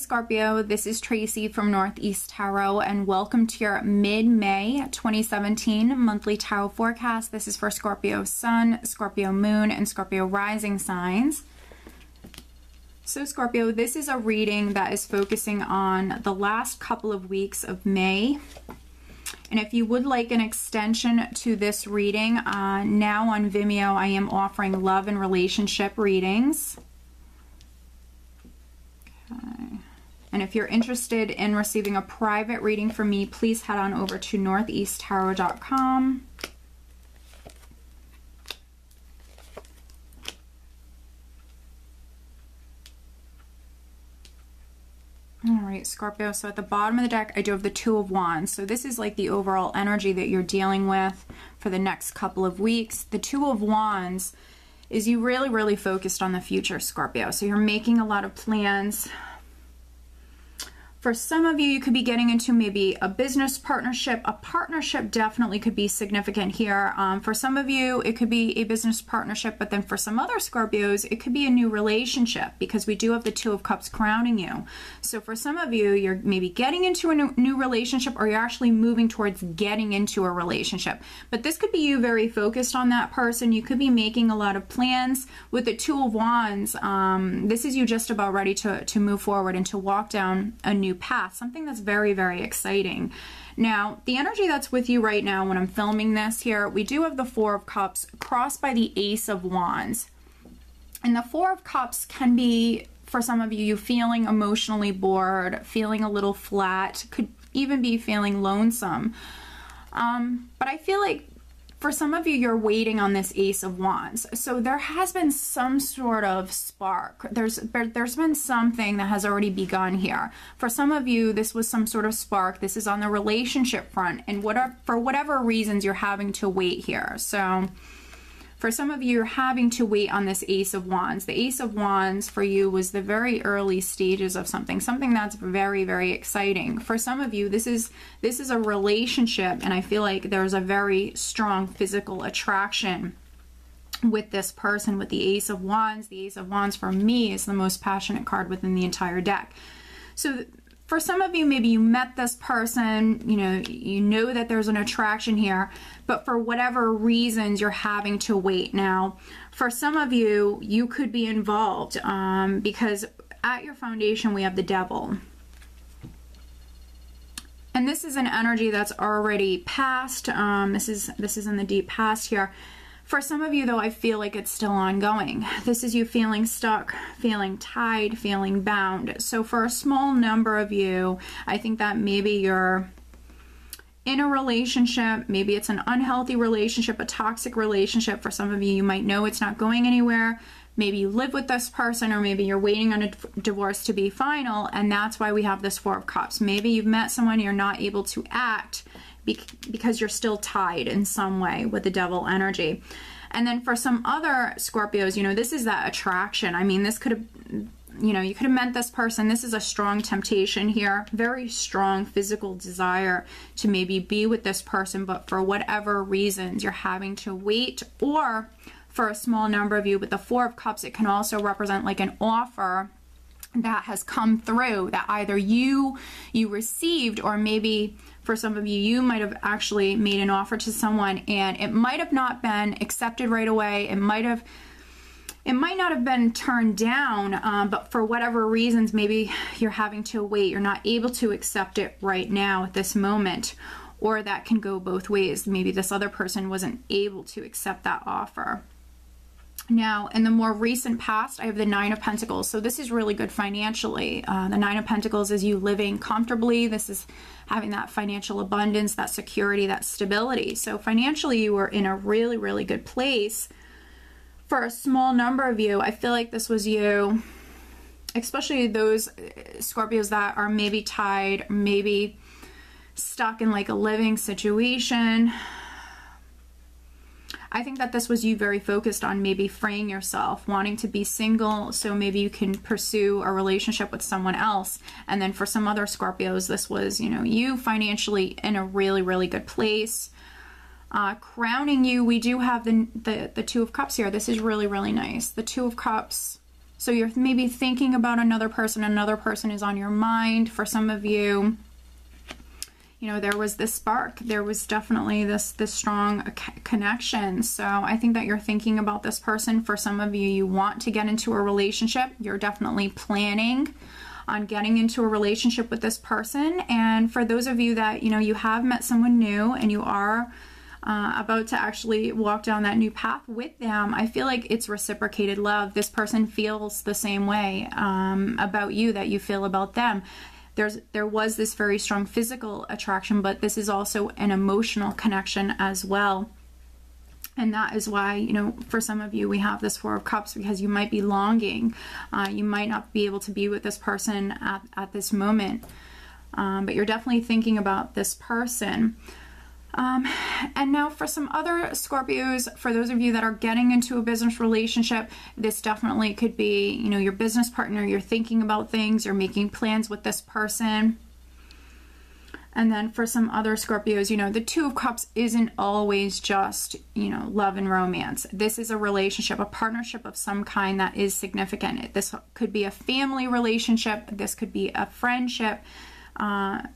Scorpio, this is Tracy from Northeast Tarot, and welcome to your mid-May 2017 monthly tarot forecast. This is for Scorpio Sun, Scorpio Moon, and Scorpio Rising signs. So Scorpio, this is a reading that is focusing on the last couple of weeks of May. And if you would like an extension to this reading, now on Vimeo I am offering love and relationship readings. Okay. And if you're interested in receiving a private reading from me, please head on over to northeasttarot.com. All right, Scorpio, so at the bottom of the deck, I do have the Two of Wands. So this is like the overall energy that you're dealing with for the next couple of weeks. The Two of Wands is you really focused on the future, Scorpio. So you're making a lot of plans. For some of you, you could be getting into maybe a business partnership. A partnership definitely could be significant here. For some of you, it could be a business partnership, but then for some other Scorpios, it could be a new relationship because we do have the Two of Cups crowning you. So for some of you, you're maybe getting into a new relationship, or you're actually moving towards getting into a relationship. But this could be you very focused on that person. You could be making a lot of plans. With the Two of Wands, this is you just about ready to move forward and to walk down a new path, something that's very exciting. Now, the energy that's with you right now when I'm filming this here, we do have the Four of Cups crossed by the Ace of Wands. And the Four of Cups can be, for some of you, feeling emotionally bored, feeling a little flat, could even be feeling lonesome. But I feel like for some of you, you're waiting on this Ace of Wands. So there has been some sort of spark. There's been something that has already begun here. For some of you, this was some sort of spark. This is on the relationship front. And for whatever reasons, you're having to wait here. So for some of you, you're having to wait on this Ace of Wands. The Ace of Wands for you was the very early stages of something that's very exciting. For some of you, this is a relationship, and I feel like there's a very strong physical attraction with this person, with the Ace of Wands. The Ace of Wands for me is the most passionate card within the entire deck. So for some of you, maybe you met this person, you know that there's an attraction here, but for whatever reasons, you're having to wait. Now, for some of you, you could be involved because at your foundation, we have the Devil. And this is an energy that's already passed. This is in the deep past here. For some of you, though, I feel like it's still ongoing. This is you feeling stuck, feeling tied, feeling bound. So for a small number of you, I think that maybe you're in a relationship. Maybe it's an unhealthy relationship, a toxic relationship. For some of you, you might know it's not going anywhere. Maybe you live with this person, or maybe you're waiting on a divorce to be final, and that's why we have this Four of Cups. Maybe you've met someone, you're not able to act because you're still tied in some way with the Devil energy. And then for some other Scorpios, this is that attraction. I mean, this could have, you could have met this person. This is a strong temptation here, very strong physical desire to maybe be with this person, but for whatever reasons, you're having to wait. Or for a small number of you with the Four of Cups, it can also represent like an offer that has come through that either you received, or maybe for some of you, you might have actually made an offer to someone and it might have not been accepted right away. It might not have been turned down, but for whatever reasons, maybe you're having to wait. You're not able to accept it right now at this moment, or that can go both ways. Maybe this other person wasn't able to accept that offer. Now, in the more recent past, I have the Nine of Pentacles. So this is really good financially. The Nine of Pentacles is you living comfortably. This is having that financial abundance, that security, that stability. So financially, you were in a really good place. For a small number of you, I feel like this was you, especially those Scorpios that are maybe tied, maybe stuck in like a living situation. I think that this was you very focused on maybe freeing yourself, wanting to be single, so maybe you can pursue a relationship with someone else. And then for some other Scorpios, this was, you financially in a really good place. Crowning you, we do have the Two of Cups here. This is really nice. The Two of Cups So you're maybe thinking about another person is on your mind. For some of you, you know, there was this spark. There was definitely this strong connection. So I think that you're thinking about this person. For some of you, you want to get into a relationship. You're definitely planning on getting into a relationship with this person. And for those of you that, you know, you have met someone new and you are about to actually walk down that new path with them, I feel like it's reciprocated love. This person feels the same way about you that you feel about them. There was this very strong physical attraction, but this is also an emotional connection as well. And that is why, you know, for some of you, we have this Four of Cups, because you might be longing. You might not be able to be with this person at this moment, but you're definitely thinking about this person. And now for some other Scorpios, for those of you that are getting into a business relationship, this definitely could be, you know, your business partner. You're thinking about things, you're making plans with this person. And then for some other Scorpios, you know, the Two of Cups isn't always just, you know, love and romance. This is a relationship, a partnership of some kind that is significant. This could be a family relationship. This could be a friendship.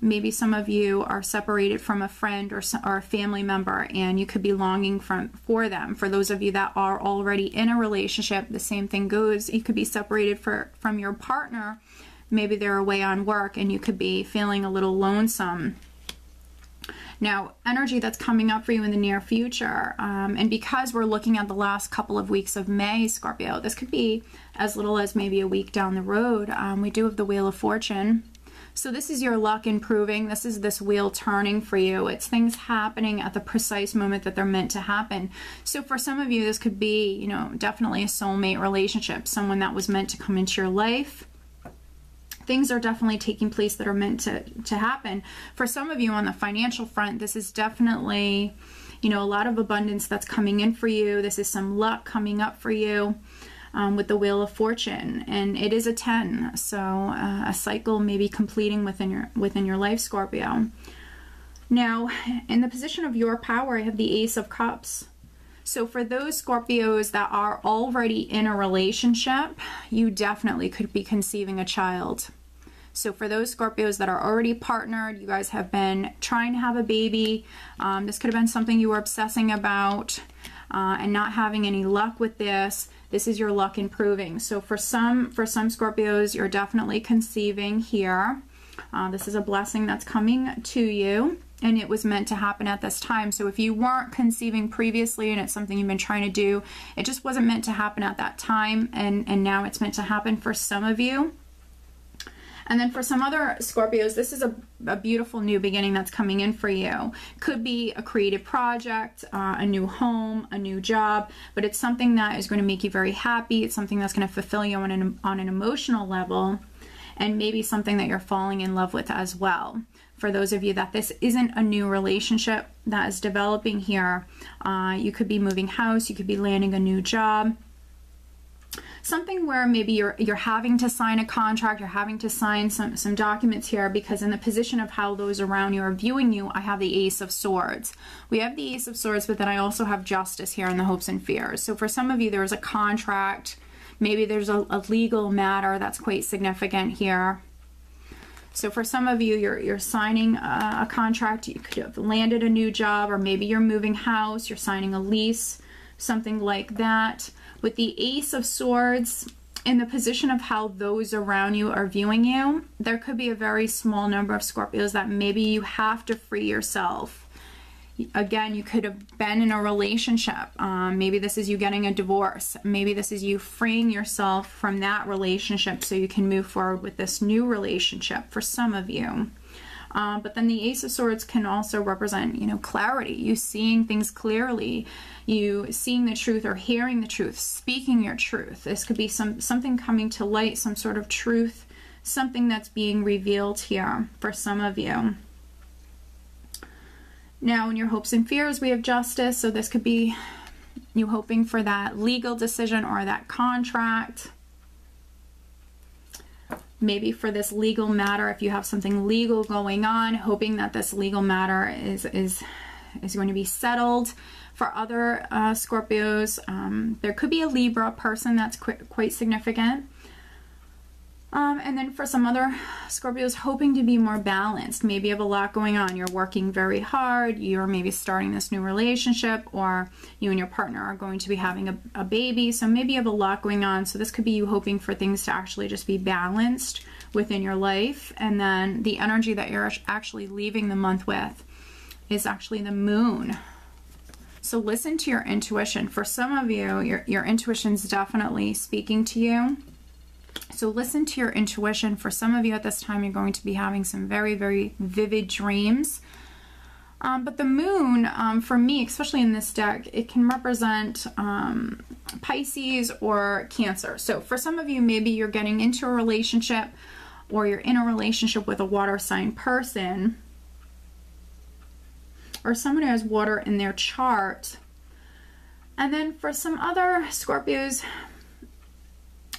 Maybe some of you are separated from a friend or a family member, and you could be longing for them. For those of you that are already in a relationship, the same thing goes. You could be separated from your partner. Maybe they're away on work and you could be feeling a little lonesome. Now, energy that's coming up for you in the near future, and because we're looking at the last couple of weeks of May, Scorpio, this could be as little as maybe a week down the road. We do have the Wheel of Fortune. So this is your luck improving. This is this wheel turning for you. It's things happening at the precise moment that they're meant to happen. So for some of you, this could be, you know, definitely a soulmate relationship, someone that was meant to come into your life. Things are definitely taking place that are meant to happen. For some of you on the financial front, this is definitely, you know, a lot of abundance that's coming in for you. This is some luck coming up for you. With the Wheel of Fortune, and it is a 10, so a cycle may be completing within your life, Scorpio. Now, in the position of your power, I have the Ace of Cups. So for those Scorpios that are already in a relationship, you definitely could be conceiving a child. So for those Scorpios that are already partnered, you guys have been trying to have a baby. This could have been something you were obsessing about and not having any luck with this. This is your luck improving. So for some Scorpios, you're definitely conceiving here. This is a blessing that's coming to you, and it was meant to happen at this time. So if you weren't conceiving previously and it's something you've been trying to do, it just wasn't meant to happen at that time, and now it's meant to happen for some of you. And then for some other Scorpios, this is a beautiful new beginning that's coming in for you. Could be a creative project, a new home, a new job, but it's something that is going to make you very happy. It's something that's going to fulfill you on an emotional level, and maybe something that you're falling in love with as well. For those of you that this isn't a new relationship that is developing here, you could be moving house, you could be landing a new job. Something where maybe you're having to sign a contract, you're having to sign some documents here, because in the position of how those around you are viewing you, I have the Ace of Swords. We have the Ace of Swords, but then I also have Justice here in the Hopes and Fears. So for some of you, there's a contract, maybe there's a legal matter that's quite significant here. So for some of you, you're signing a contract, you could have landed a new job, or maybe you're moving house, you're signing a lease, something like that. With the Ace of Swords, in the position of how those around you are viewing you, there could be a very small number of Scorpios that maybe you have to free yourself. Again, you could have been in a relationship. Maybe this is you getting a divorce. Maybe this is you freeing yourself from that relationship so you can move forward with this new relationship for some of you. But then the Ace of Swords can also represent, you know, clarity, you seeing things clearly, you seeing the truth or hearing the truth, speaking your truth. This could be something coming to light, some sort of truth, something that's being revealed here for some of you. Now, in your Hopes and Fears, we have Justice. So this could be you hoping for that legal decision or that contract. Maybe for this legal matter, if you have something legal going on, hoping that this legal matter is going to be settled. For other Scorpios, there could be a Libra person that's quite significant. And then for some other Scorpios hoping to be more balanced, maybe you have a lot going on. You're working very hard. You're maybe starting this new relationship, or you and your partner are going to be having a baby. So maybe you have a lot going on. So this could be you hoping for things to actually just be balanced within your life. And then the energy that you're actually leaving the month with is actually the moon. So listen to your intuition. For some of you, your intuition's definitely speaking to you. So listen to your intuition. For some of you at this time, you're going to be having some very, very vivid dreams. But the moon, for me, especially in this deck, it can represent Pisces or Cancer. So for some of you, maybe you're getting into a relationship, or you're in a relationship with a water sign person, or someone who has water in their chart. And then for some other Scorpios,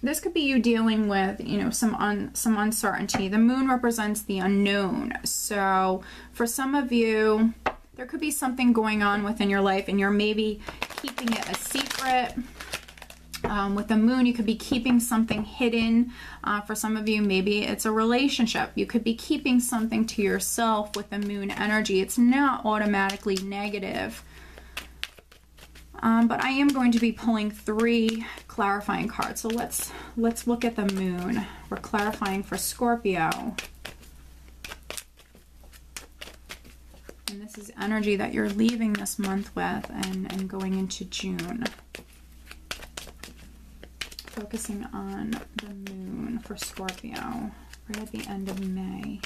this could be you dealing with, you know, some uncertainty. The moon represents the unknown. So for some of you, there could be something going on within your life and you're maybe keeping it a secret. With the moon, you could be keeping something hidden. For some of you, maybe it's a relationship. You could be keeping something to yourself with the moon energy. It's not automatically negative. But I am going to be pulling 3 clarifying cards. So let's look at the moon. We're clarifying for Scorpio. And this is energy that you're leaving this month with and going into June. Focusing on the moon for Scorpio right at the end of May.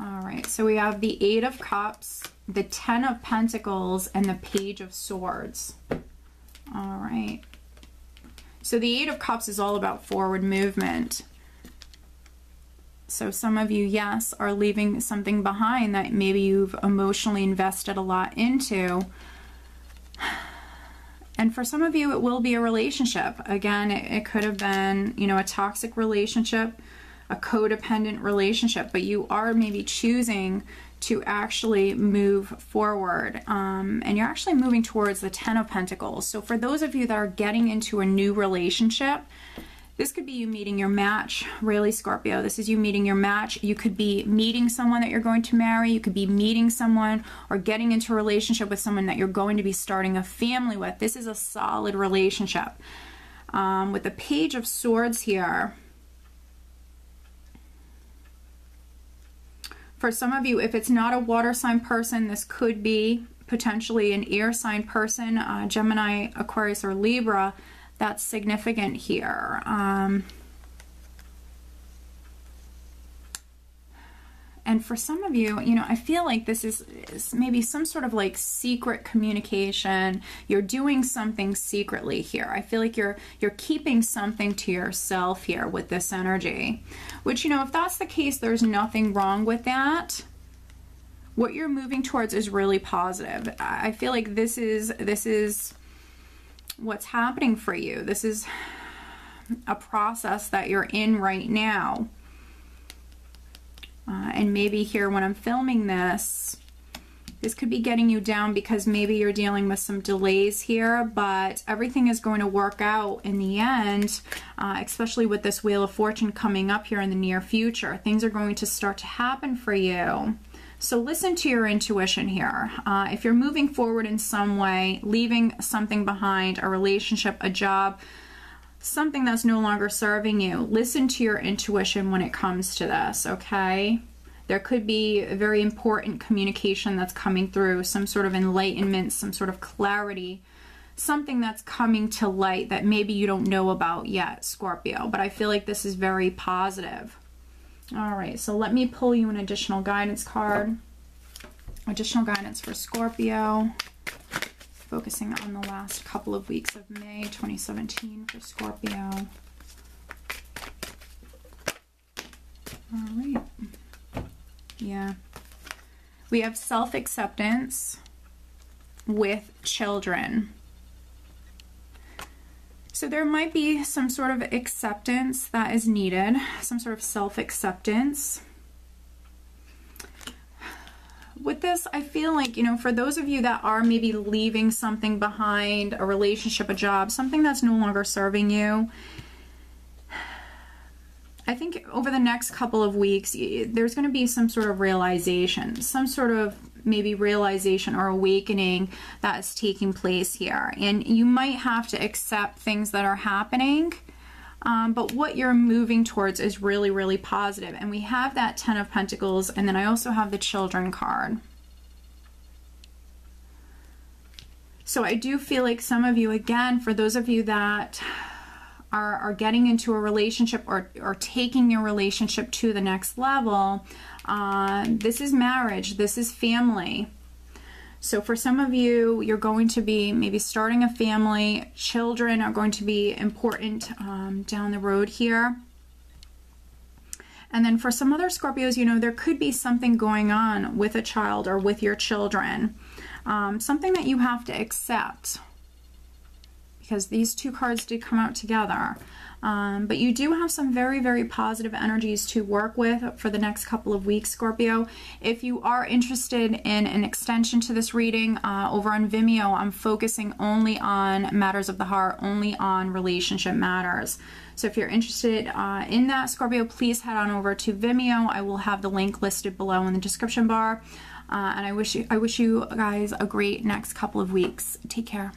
All right, so we have the 8 of Cups, the 10 of Pentacles, and the Page of Swords. All right. So the 8 of Cups is all about forward movement. So some of you, yes, are leaving something behind that maybe you've emotionally invested a lot into. And for some of you, it will be a relationship. Again, it could have been, you know, a toxic relationship, a codependent relationship, but you are maybe choosing to actually move forward. And you're actually moving towards the 10 of Pentacles. So for those of you that are getting into a new relationship, this could be you meeting your match, really, Scorpio. This is you meeting your match. You could be meeting someone that you're going to marry. You could be meeting someone or getting into a relationship with someone that you're going to be starting a family with. This is a solid relationship. With the Page of Swords here, for some of you, if it's not a water sign person, this could be potentially an air sign person, Gemini, Aquarius, or Libra. That's significant here. And for some of you, you know, I feel like this is maybe some sort of like secret communication. You're doing something secretly here. I feel like you're keeping something to yourself here with this energy. Which, you know, if that's the case, there's nothing wrong with that. What you're moving towards is really positive. I feel like this is what's happening for you. This is a process that you're in right now. And maybe here when I'm filming this could be getting you down because maybe you're dealing with some delays here, but everything is going to work out in the end, especially with this Wheel of Fortune coming up here in the near future. Things are going to start to happen for you. So listen to your intuition here. If you're moving forward in some way, leaving something behind, a relationship, a job, something that's no longer serving you, listen to your intuition when it comes to this, okay? There could be a very important communication that's coming through, some sort of enlightenment, some sort of clarity, something that's coming to light that maybe you don't know about yet, Scorpio. But I feel like this is very positive. All right, so let me pull you an additional guidance card. Additional guidance for Scorpio. Focusing on the last couple of weeks of May 2017 for Scorpio. All right. Yeah. We have self-acceptance with children. So there might be some sort of acceptance that is needed, some sort of self-acceptance. with this, I feel like, you know, for those of you that are maybe leaving something behind, a relationship, a job, something that's no longer serving you, I think over the next couple of weeks, there's going to be some sort of realization, some sort of maybe realization or awakening that is taking place here. And you might have to accept things that are happening, but what you're moving towards is really, really positive. And we have that Ten of Pentacles, and then I also have the Children card. So I do feel like some of you, again, for those of you that are getting into a relationship or taking your relationship to the next level, this is marriage, this is family. So for some of you, you're going to be maybe starting a family. Children are going to be important down the road here. And then for some other Scorpios, you know, there could be something going on with a child or with your children. Something that you have to accept, because these two cards did come out together. But you do have some very, very positive energies to work with for the next couple of weeks, Scorpio. If you are interested in an extension to this reading, over on Vimeo, I'm focusing only on matters of the heart, only on relationship matters. So if you're interested in that, Scorpio, please head on over to Vimeo. I will have the link listed below in the description bar. And I wish you guys a great next couple of weeks. Take care.